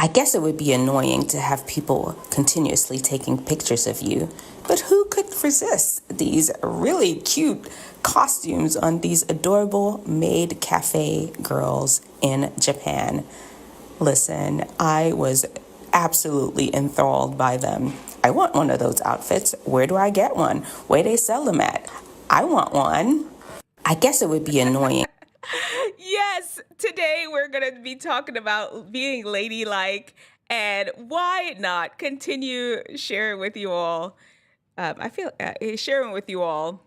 I guess it would be annoying to have people continuously taking pictures of you, but who could resist these really cute costumes on these adorable maid cafe girls in Japan? Listen, I was absolutely enthralled by them. I want one of those outfits. Where do I get one? Where they sell them at? I want one. I guess it would be annoying. Yes, today we're going to be talking about being ladylike and why not continue sharing with you all. Sharing with you all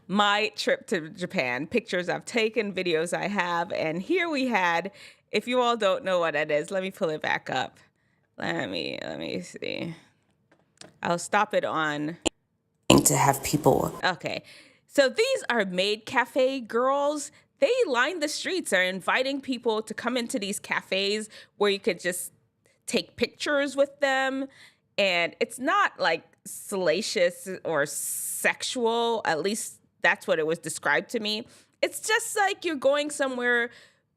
my trip to Japan, pictures I've taken, videos I have, and here we had. If you all don't know what that is, let me pull it back up. Let me see. I'll stop it on. To have people. Okay, so these are maid cafe girls. They line the streets, are inviting people to come into these cafes where you could just take pictures with them. And it's not like salacious or sexual, at least that's what it was described to me. It's just like you're going somewhere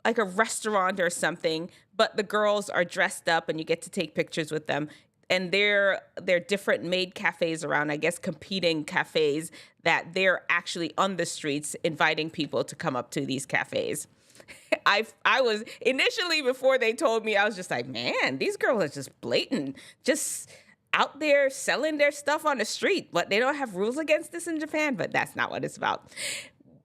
like a restaurant or something, but the girls are dressed up and you get to take pictures with them. And they're different maid cafes around, I guess, competing cafes that they're actually on the streets inviting people to come up to these cafes. I was initially, before they told me, I was just like, man, these girls are just blatant, just out there selling their stuff on the street. But they don't have rules against this in Japan, but that's not what it's about.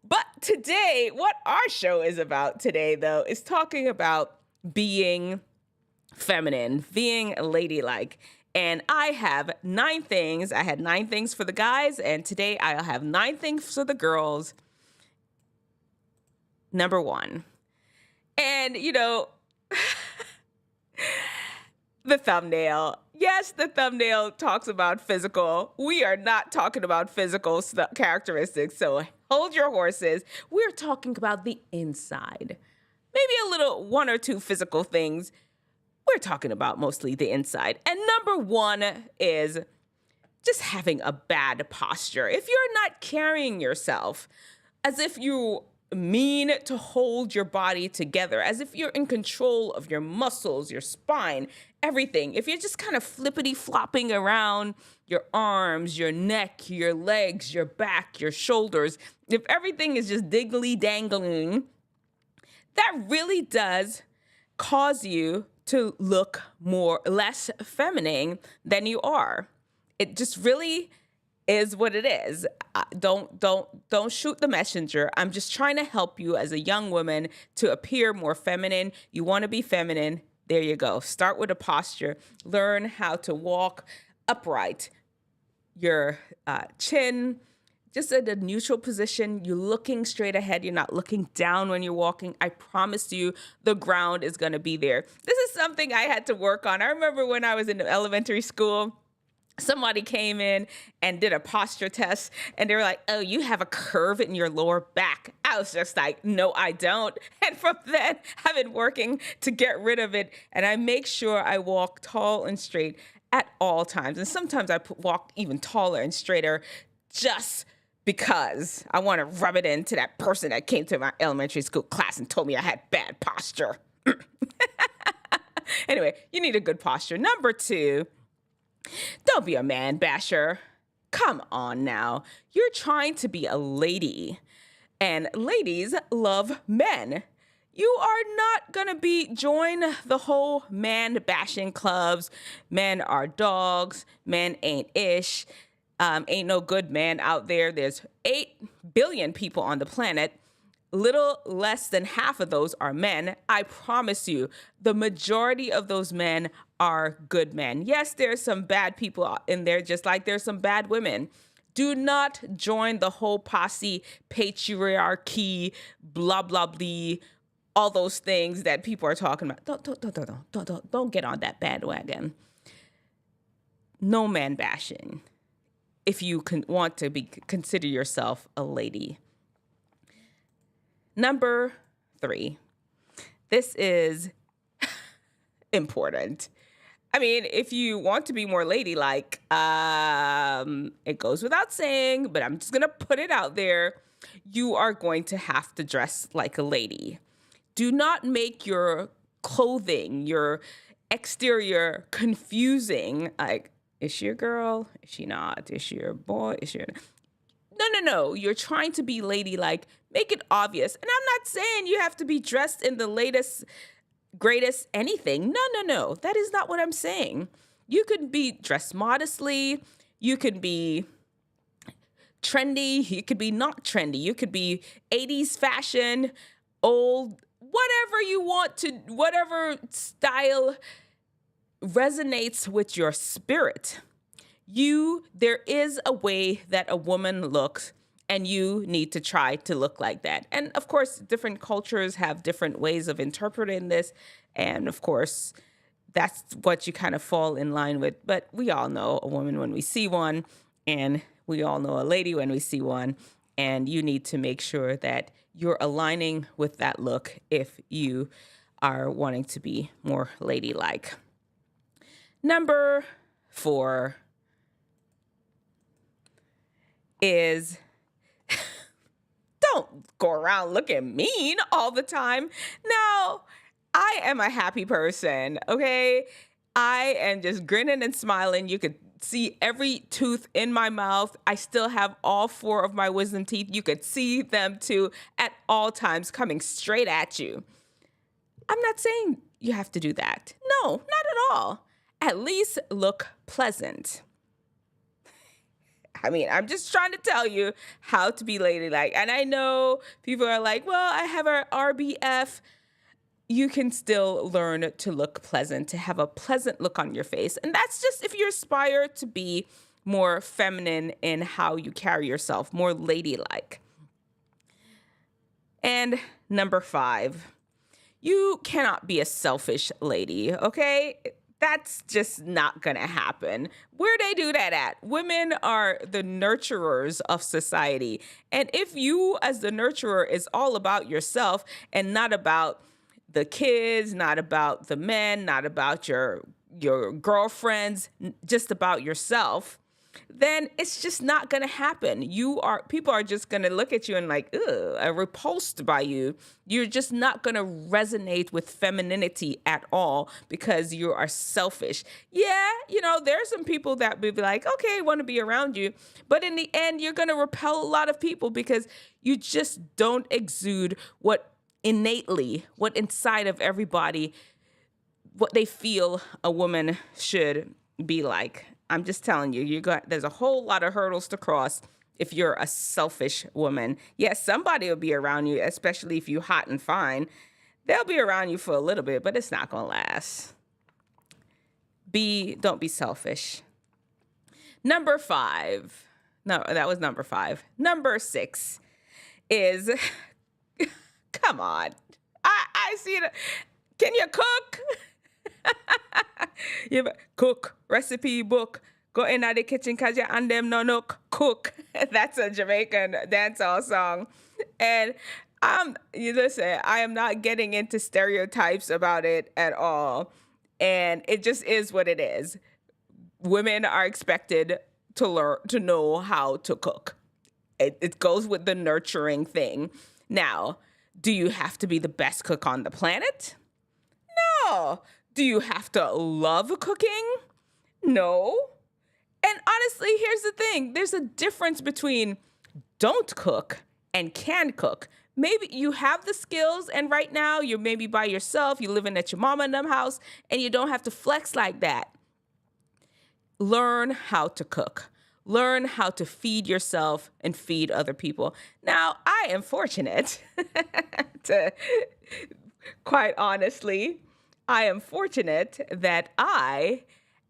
But today, what our show is about today, though, is talking about being feminine, being ladylike. And I have 9 things. I had 9 things for the guys, and today I'll have 9 things for the girls. Number 1. And, the thumbnail. Yes, the thumbnail talks about physical. We are not talking about physical characteristics, so hold your horses. We're talking about the inside. Maybe a little 1 or 2 physical things. We're talking about mostly the inside. And number 1 is just having a bad posture. If you're not carrying yourself as if you mean to hold your body together, as if you're in control of your muscles, your spine, everything. If you're just kind of flippity flopping around your arms, your neck, your legs, your back, your shoulders, if everything is just diggly dangling, that really does cause you to look less feminine than you are. It just really is what it is. Don't shoot the messenger. I'm just trying to help you as a young woman to appear more feminine. You want to be feminine. There you go. Start with a posture. Learn how to walk upright. Your chin just at a neutral position. You're looking straight ahead. You're not looking down when you're walking. I promise you the ground is going to be there. This is something I had to work on. I remember when I was in elementary school, somebody came in and did a posture test, and they were like, oh, you have a curve in your lower back. I was just like, no, I don't. And from then, I've been working to get rid of it, and I make sure I walk tall and straight at all times. And sometimes I walk even taller and straighter just because I want to rub it into that person that came to my elementary school class and told me I had bad posture. Anyway, you need a good posture. Number 2, don't be a man basher. Come on now. You're trying to be a lady, and ladies love men. You are not going to join the whole man bashing clubs. Men are dogs. Men ain't ish. Ain't no good man out there. There's 8 billion people on the planet. Little less than half of those are men. I promise you, the majority of those men are good men. Yes, there's some bad people in there, just like there's some bad women. Do not join the whole posse, patriarchy, blah, blah, blah, all those things that people are talking about. Don't get on that bandwagon. No man bashing if you want to consider yourself a lady. Number 3. This is important. I mean, if you want to be more ladylike, it goes without saying, but I'm just going to put it out there. You are going to have to dress like a lady. Do not make your clothing, your exterior confusing, like, is she a girl? Is she not? Is she a boy? Is she a... No. You're trying to be ladylike. Make it obvious. And I'm not saying you have to be dressed in the latest, greatest anything. No. That is not what I'm saying. You could be dressed modestly. You could be trendy. You could be not trendy. You could be 80s fashion, old, whatever you want to, whatever style resonates with your spirit. There is a way that a woman looks, and you need to try to look like that. And of course, different cultures have different ways of interpreting this. And of course, that's what you kind of fall in line with. But we all know a woman when we see one, and we all know a lady when we see one. And you need to make sure that you're aligning with that look if you are wanting to be more ladylike. Number 4 is don't go around looking mean all the time. Now, I am a happy person, okay? I am just grinning and smiling. You could see every tooth in my mouth. I still have all 4 of my wisdom teeth. You could see them too at all times coming straight at you. I'm not saying you have to do that. No, not at all. At least look pleasant. I mean, I'm just trying to tell you how to be ladylike. And I know people are like, well, I have our RBF. You can still learn to look pleasant, to have a pleasant look on your face. And that's just if you aspire to be more feminine in how you carry yourself, more ladylike. And number 5, you cannot be a selfish lady, okay? That's just not going to happen. Where they do that at? Women are the nurturers of society. And if you as the nurturer is all about yourself and not about the kids, not about the men, not about your girlfriends, just about yourself, then it's just not going to happen. People are just going to look at you and like, ugh, are repulsed by you. You're just not going to resonate with femininity at all because you are selfish. Yeah, there's some people that will be like, okay, I want to be around you. But in the end, you're going to repel a lot of people because you just don't exude what inside of everybody, what they feel a woman should be like. I'm just telling you, there's a whole lot of hurdles to cross if you're a selfish woman. Yes, somebody will be around you, especially if you're hot and fine. They'll be around you for a little bit, but it's not going to last. Don't be selfish. Number 5. No, that was number 5. Number 6 is, come on. I see it. Can you cook? You cook, recipe book, go in the kitchen cause you and them no cook. That's a Jamaican dancehall song. And listen, I am not getting into stereotypes about it at all. And it just is what it is. Women are expected to know how to cook. It goes with the nurturing thing. Now, do you have to be the best cook on the planet? No. Do you have to love cooking? No. And honestly, here's the thing. There's a difference between don't cook and can cook. Maybe you have the skills and right now you're maybe by yourself, you're living at your mama and them house, and you don't have to flex like that. Learn how to cook. Learn how to feed yourself and feed other people. Now, I am fortunate quite honestly, I am fortunate that I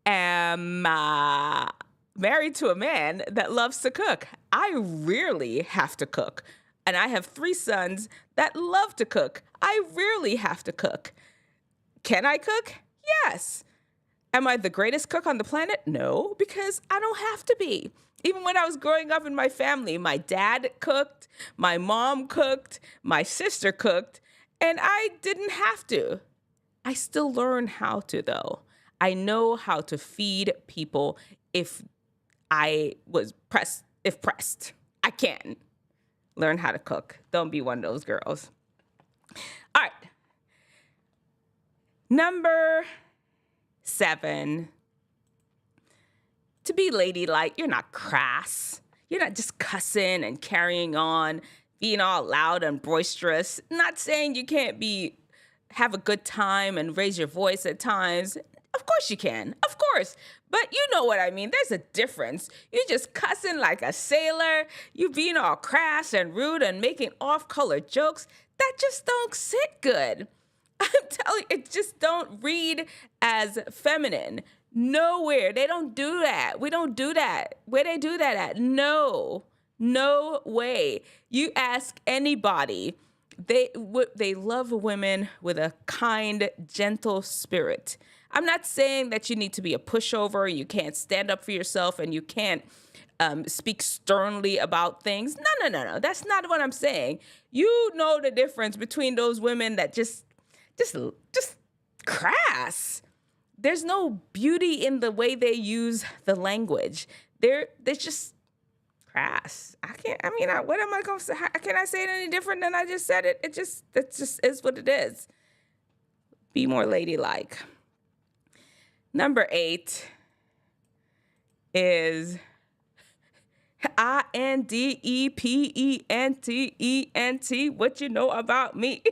am married to a man that loves to cook. I rarely have to cook. And I have 3 sons that love to cook. I rarely have to cook. Can I cook? Yes. Am I the greatest cook on the planet? No, because I don't have to be. Even when I was growing up in my family, my dad cooked, my mom cooked, my sister cooked, and I didn't have to. I still learn how to, though. I know how to feed people if I was pressed. I can learn how to cook. Don't be one of those girls. All right. Number 7, to be ladylike, you're not crass. You're not just cussing and carrying on, being all loud and boisterous. Not saying you can't have a good time and raise your voice at times. Of course you can. Of course. But you know what I mean. There's a difference. You just cussing like a sailor. You being all crass and rude and making off-color jokes. That just don't sit good. I'm telling you, it just don't read as feminine. Nowhere. They don't do that. We don't do that. Where they do that at? No way. You ask anybody, they love women with a kind, gentle spirit. I'm not saying that you need to be a pushover. You can't stand up for yourself and you can't speak sternly about things. No. That's not what I'm saying. You know the difference between those women that just crass. There's no beauty in the way they use the language. They're just crass. What am I going to say? How can I say it any different than I just said it? It just is what it is. Be more ladylike. Number 8 is INDEPENTENT. What you know about me?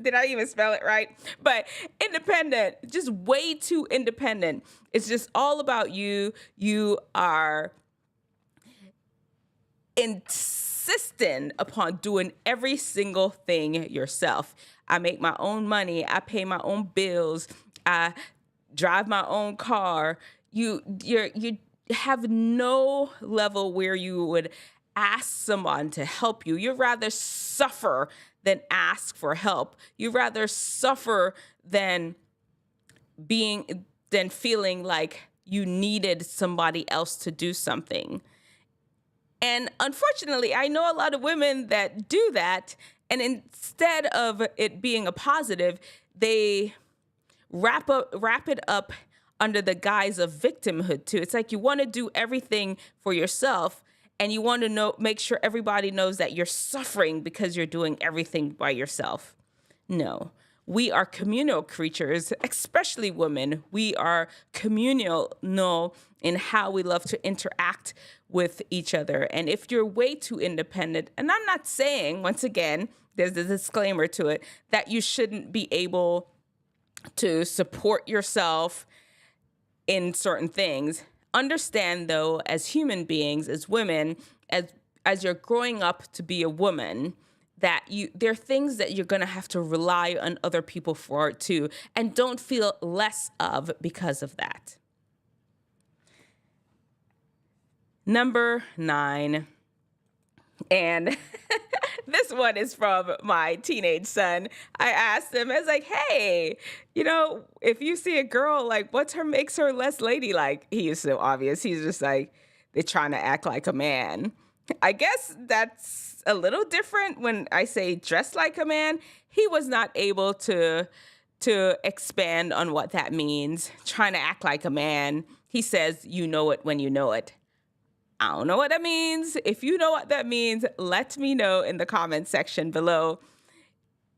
Did I even spell it right? But independent, just way too independent. It's just all about you. You are insistent upon doing every single thing yourself. I make my own money. I pay my own bills. I drive my own car. You have no level where you would ask someone to help you. You'd rather suffer than ask for help. You'd rather suffer than feeling like you needed somebody else to do something. And unfortunately, I know a lot of women that do that, and instead of it being a positive, they wrap it up under the guise of victimhood too. It's like you want to do everything for yourself and you want to make sure everybody knows that you're suffering because you're doing everything by yourself. No, we are communal creatures, especially women. We are communal in how we love to interact with each other. And if you're way too independent, and I'm not saying, once again, there's a disclaimer to it, that you shouldn't be able to support yourself in certain things. Understand, though, as human beings, as women, as you're growing up to be a woman, that there are things that you're going to have to rely on other people for too, and don't feel less of because of that. Number 9, and this one is from my teenage son. I asked him, I was like, hey, if you see a girl, like, makes her less ladylike? He is so obvious. He's just like, they're trying to act like a man. I guess that's a little different when I say dress like a man. He was not able to expand on what that means, trying to act like a man. He says, you know it when you know it. I don't know what that means. If you know what that means, let me know in the comment section below.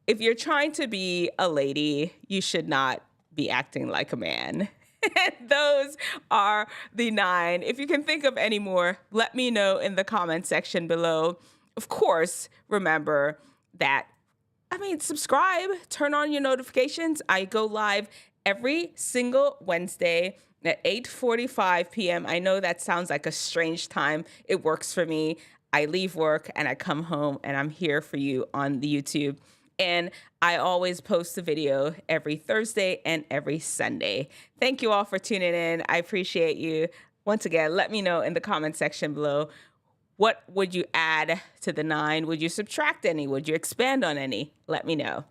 If you're trying to be a lady, you should not be acting like a man. Those are the 9. If you can think of any more, let me know in the comment section below. Of course, remember that, subscribe, turn on your notifications. I go live every single Wednesday at 8:45 p.m. I know that sounds like a strange time. It works for me. I leave work and I come home and I'm here for you on the YouTube. And I always post a video every Thursday and every Sunday. Thank you all for tuning in. I appreciate you. Once again, let me know in the comment section below. What would you add to the 9? Would you subtract any? Would you expand on any? Let me know.